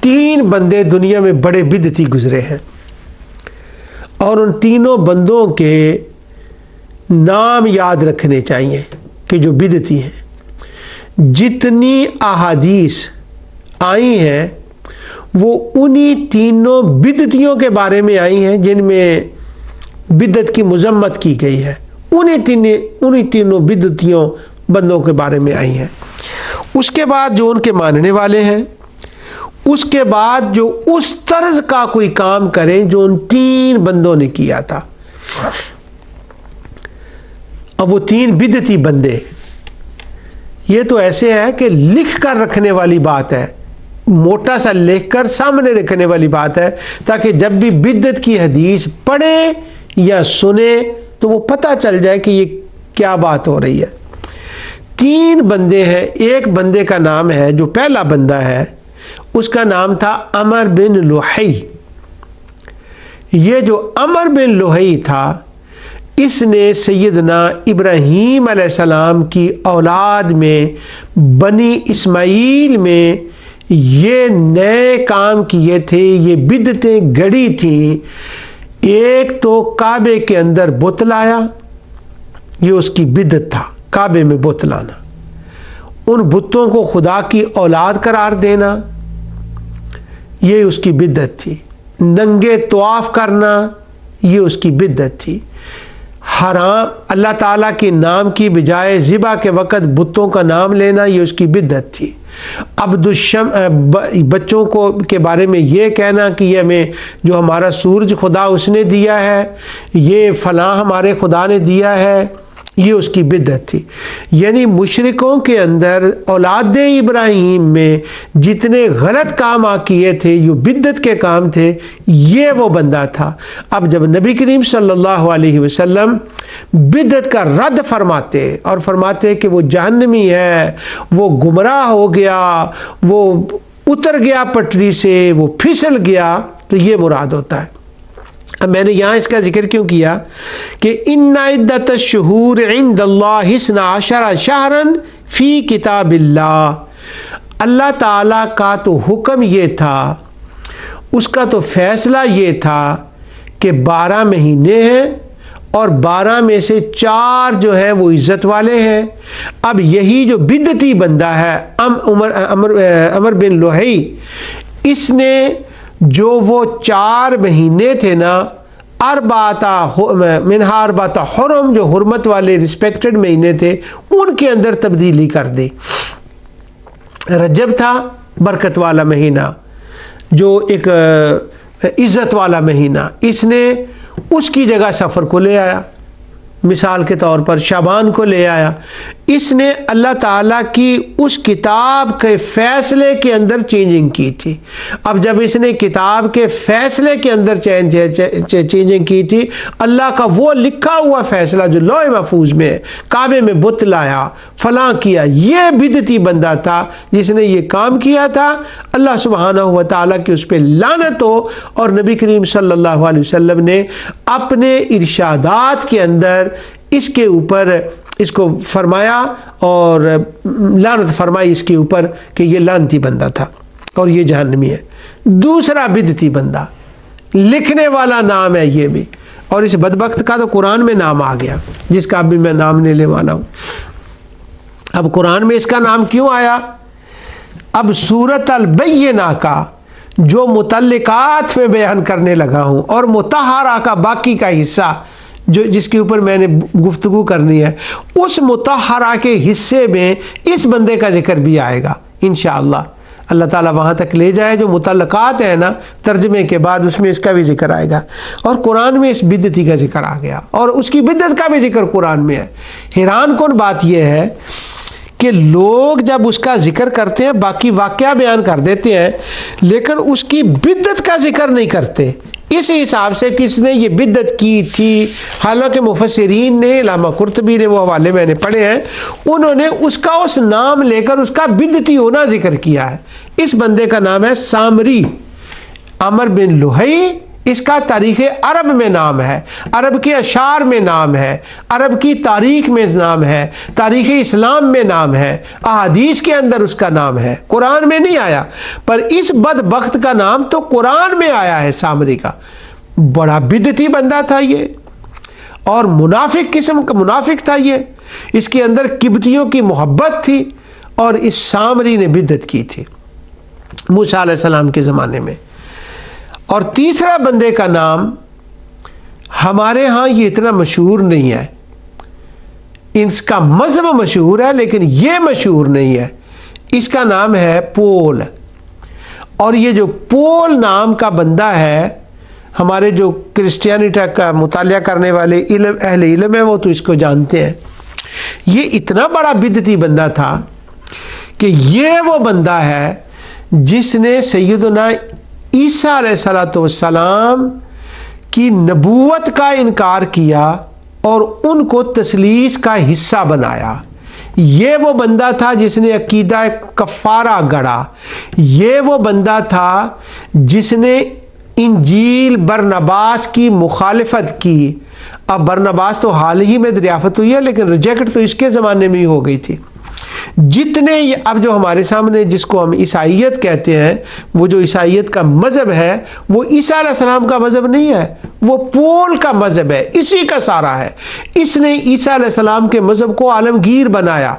3 بندے دنیا میں بڑے بدعتی گزرے ہیں، اور ان تینوں بندوں کے نام یاد رکھنے چاہیے کہ جو بدعتی ہیں۔ جتنی احادیث آئی ہیں وہ انہی تینوں بدعتیوں کے بارے میں آئی ہیں جن میں بدعت کی مذمت کی گئی ہے، انہی تینوں بدعتیوں بندوں کے بارے میں آئی ہیں۔ اس کے بعد جو ان کے ماننے والے ہیں، اس کے بعد جو اس طرز کا کوئی کام کریں جو ان 3 بندوں نے کیا تھا۔ اب وہ 3 بدعتی بندے، یہ تو ایسے ہے کہ لکھ کر رکھنے والی بات ہے، موٹا سا لکھ کر سامنے رکھنے والی بات ہے، تاکہ جب بھی بدعت کی حدیث پڑھے یا سنے تو وہ پتہ چل جائے کہ یہ کیا بات ہو رہی ہے۔ 3 بندے ہیں، ایک بندے کا نام ہے جو پہلا بندہ ہے، اس کا نام تھا عمر بن لوحی۔ یہ جو عمر بن لوحی تھا، اس نے سیدنا ابراہیم علیہ السلام کی اولاد میں بنی اسماعیل میں یہ نئے کام کیے تھے، یہ بدعتیں گڑی تھیں۔ ایک تو کعبے کے اندر بت لایا، یہ اس کی بدعت تھا، کعبے میں بت لانا، ان بتوں کو خدا کی اولاد قرار دینا، یہ اس کی بدعت تھی۔ ننگے طواف کرنا، یہ اس کی بدعت تھی۔ حرام اللہ تعالیٰ کے نام کی بجائے ذبح کے وقت بتوں کا نام لینا، یہ اس کی بدعت تھی۔ بچوں کو کے بارے میں یہ کہنا کہ یہ ہمیں جو ہمارا سورج خدا اس نے دیا ہے، یہ فلاں ہمارے خدا نے دیا ہے، یہ اس کی بدعت تھی۔ یعنی مشرکوں کے اندر اولاد ابراہیم میں جتنے غلط کام کیے تھے، جو بدعت کے کام تھے، یہ وہ بندہ تھا۔ اب جب نبی کریم صلی اللہ علیہ وسلم بدعت کا رد فرماتے اور فرماتے کہ وہ جہنمی ہے، وہ گمراہ ہو گیا، وہ اتر گیا پٹری سے، وہ پھسل گیا، تو یہ مراد ہوتا ہے۔ اب میں نے یہاں اس کا ذکر کیوں کیا کہ ان عدت الشہور عند اللہ 12 شہرا فی کتاب اللہ، اللہ تعالیٰ کا تو حکم یہ تھا، اس کا تو فیصلہ یہ تھا کہ 12 مہینے ہیں، اور 12 میں سے 4 جو ہیں وہ عزت والے ہیں۔ اب یہی جو بدعتی بندہ ہے عمر بن لوحی، اس نے جو وہ 4 مہینے تھے نا، منہا 4 حرم، جو حرمت والے رسپیکٹڈ مہینے تھے، ان کے اندر تبدیلی کر دی۔ رجب تھا برکت والا مہینہ، جو ایک عزت والا مہینہ، اس نے اس کی جگہ سفر کو لے آیا، مثال کے طور پر شعبان کو لے آیا۔ اس نے اللہ تعالیٰ کی اس کتاب کے فیصلے کے اندر چینجنگ کی تھی۔ اب جب اس نے کتاب کے فیصلے کے اندر چینجنگ کی تھی، اللہ کا وہ لکھا ہوا فیصلہ جو لوح محفوظ میں ہے، کعبے میں بت لایا، فلاں کیا، یہ بدعتی بندہ تھا جس نے یہ کام کیا تھا۔ اللہ سبحانہ و تعالیٰ کی اس پہ لعنت ہو، اور نبی کریم صلی اللہ علیہ وسلم نے اپنے ارشادات کے اندر اس کے اوپر اس کو فرمایا اور لعنت فرمائی اس کے اوپر کہ یہ لعنتی بندہ تھا اور یہ جہنمی ہے۔ دوسرا بدعتی بندہ، لکھنے والا نام ہے یہ بھی، اور اس بدبخت کا تو قرآن میں نام آ گیا، جس کا ابھی میں نام لینے والا ہوں۔ اب قرآن میں اس کا نام کیوں آیا؟ اب سورۃ البینہ کا جو متعلقات میں بیان کرنے لگا ہوں، اور مطہرہ کا باقی کا حصہ جس کے اوپر میں نے گفتگو کرنی ہے، اس مطہرہ کے حصے میں اس بندے کا ذکر بھی آئے گا انشاءاللہ۔ اللہ تعالیٰ وہاں تک لے جائے، جو متعلقات ہیں نا ترجمے کے بعد، اس میں اس کا بھی ذکر آئے گا، اور قرآن میں اس بدعتی کا ذکر آ گیا، اور اس کی بدعت کا بھی ذکر قرآن میں ہے۔ حیران کن بات یہ ہے کہ لوگ جب اس کا ذکر کرتے ہیں، باقی واقعہ بیان کر دیتے ہیں، لیکن اس کی بدعت کا ذکر نہیں کرتے، اس حساب سے کس نے یہ بدعت کی تھی۔ حالانکہ مفسرین نے، علامہ قرطبی نے، وہ حوالے میں نے پڑھے ہیں، انہوں نے اس کا اس نام لے کر اس کا بدعتی ہونا ذکر کیا ہے۔ اس بندے کا نام ہے سامری، عمر بن لوحی، اس کا تاریخ عرب میں نام ہے، عرب کے اشعار میں نام ہے، عرب کی تاریخ میں نام ہے، تاریخ اسلام میں نام ہے، احادیث کے اندر اس کا نام ہے، قرآن میں نہیں آیا۔ پر اس بدبخت کا نام تو قرآن میں آیا ہے، سامری کا۔ بڑا بدعتی بندہ تھا یہ، اور منافق قسم کا منافق تھا یہ، اس کے اندر قبطیوں کی محبت تھی، اور اس سامری نے بدعت کی تھی موسیٰ علیہ السلام کے زمانے میں۔ اور تیسرا بندے کا نام ہمارے ہاں یہ اتنا مشہور نہیں ہے، اس کا مذہب مشہور ہے لیکن یہ مشہور نہیں ہے، اس کا نام ہے پول۔ اور یہ جو پول نام کا بندہ ہے، ہمارے جو کرسچینٹی کا مطالعہ کرنے والے اہل علم ہیں وہ تو اس کو جانتے ہیں، یہ اتنا بڑا بدعتی بندہ تھا کہ یہ وہ بندہ ہے جس نے سیدنا عیسیٰ علیہ السلام کی نبوت کا انکار کیا اور ان کو تثلیث کا حصہ بنایا۔ یہ وہ بندہ تھا جس نے عقیدہ کفارہ گڑھا، یہ وہ بندہ تھا جس نے انجیل برنباس کی مخالفت کی۔ اب برنباس تو حال ہی میں دریافت ہوئی ہے، لیکن ریجیکٹ تو اس کے زمانے میں ہی ہو گئی تھی۔ جتنے اب جو ہمارے سامنے جس کو ہم عیسائیت کہتے ہیں، وہ جو عیسائیت کا مذہب ہے وہ عیسیٰ علیہ السلام کا مذہب نہیں ہے، وہ پول کا مذہب ہے، اسی کا سارا ہے۔ اس نے عیسیٰ علیہ السلام کے مذہب کو عالمگیر بنایا۔